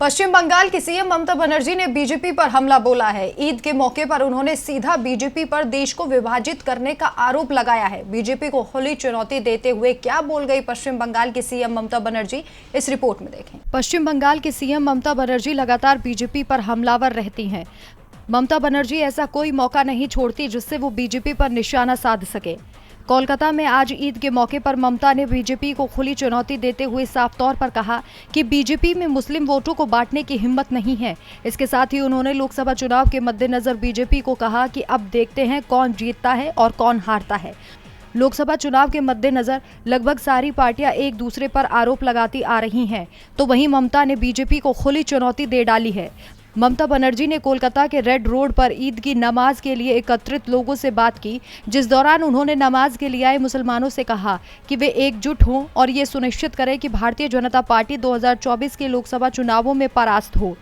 पश्चिम बंगाल की सीएम ममता बनर्जी ने बीजेपी पर हमला बोला है। ईद के मौके पर उन्होंने सीधा बीजेपी पर देश को विभाजित करने का आरोप लगाया है। बीजेपी को खुली चुनौती देते हुए क्या बोल गई पश्चिम बंगाल की सीएम ममता बनर्जी, इस रिपोर्ट में देखें। पश्चिम बंगाल की सीएम ममता बनर्जी लगातार बीजेपी पर हमलावर रहती हैं। ममता बनर्जी ऐसा कोई मौका नहीं छोड़ती जिससे वो बीजेपी पर निशाना साध सके। कोलकाता में आज ईद के मौके पर ममता ने बीजेपी को खुली चुनौती देते हुए साफ तौर पर कहा कि बीजेपी में मुस्लिम वोटों को बांटने की हिम्मत नहीं है। इसके साथ ही उन्होंने लोकसभा चुनाव के मद्देनजर बीजेपी को कहा कि अब देखते हैं कौन जीतता है और कौन हारता है। लोकसभा चुनाव के मद्देनजर लगभग सारी पार्टियां एक दूसरे पर आरोप लगाती आ रही हैं, तो वहीं ममता ने बीजेपी को खुली चुनौती दे डाली है। ममता बनर्जी ने कोलकाता के रेड रोड पर ईद की नमाज के लिए एकत्रित लोगों से बात की, जिस दौरान उन्होंने नमाज के लिए आए मुसलमानों से कहा कि वे एकजुट हों और ये सुनिश्चित करें कि भारतीय जनता पार्टी 2024 के लोकसभा चुनावों में परास्त हो।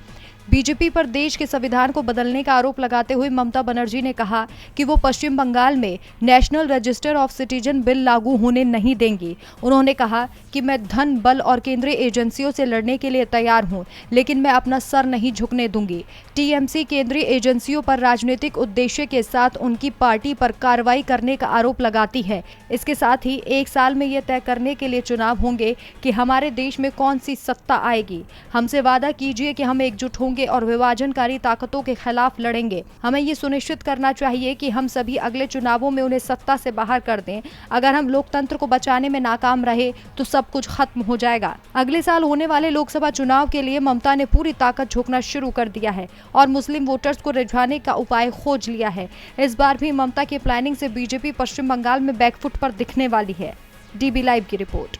बीजेपी पर देश के संविधान को बदलने का आरोप लगाते हुए ममता बनर्जी ने कहा कि वो पश्चिम बंगाल में national register of citizen bill लागू होने नहीं देंगी। उन्होंने कहा कि मैं धन बल और केंद्रीय एजेंसियों से लड़ने के लिए तैयार हूं, लेकिन मैं अपना सर नहीं झुकने दूंगी। टीएमसी केंद्रीय एजेंसियों पर राजनीतिक उद्देश्य के साथ उनकी पार्टी पर कार्रवाई करने का आरोप लगाती है। इसके साथ ही एक साल में ये तय करने के लिए चुनाव होंगे कि हमारे देश में कौन सी सत्ता आएगी। हमसे वादा कीजिए कि हम एकजुट होंगे और विभाजनकारी ताकतों के खिलाफ लड़ेंगे। हमें ये सुनिश्चित करना चाहिए कि हम सभी अगले चुनावों में उन्हें सत्ता से बाहर कर दें। अगर हम लोकतंत्र को बचाने में नाकाम रहे तो सब कुछ खत्म हो जाएगा। अगले साल होने वाले लोकसभा चुनाव के लिए ममता ने पूरी ताकत झोंकना शुरू कर दिया है और मुस्लिम वोटर्स को रिझाने का उपाय खोज लिया है। इस बार भी ममता की प्लानिंग से बीजेपी पश्चिम बंगाल में बैकफुट पर दिखने वाली है। डीबी लाइव की रिपोर्ट।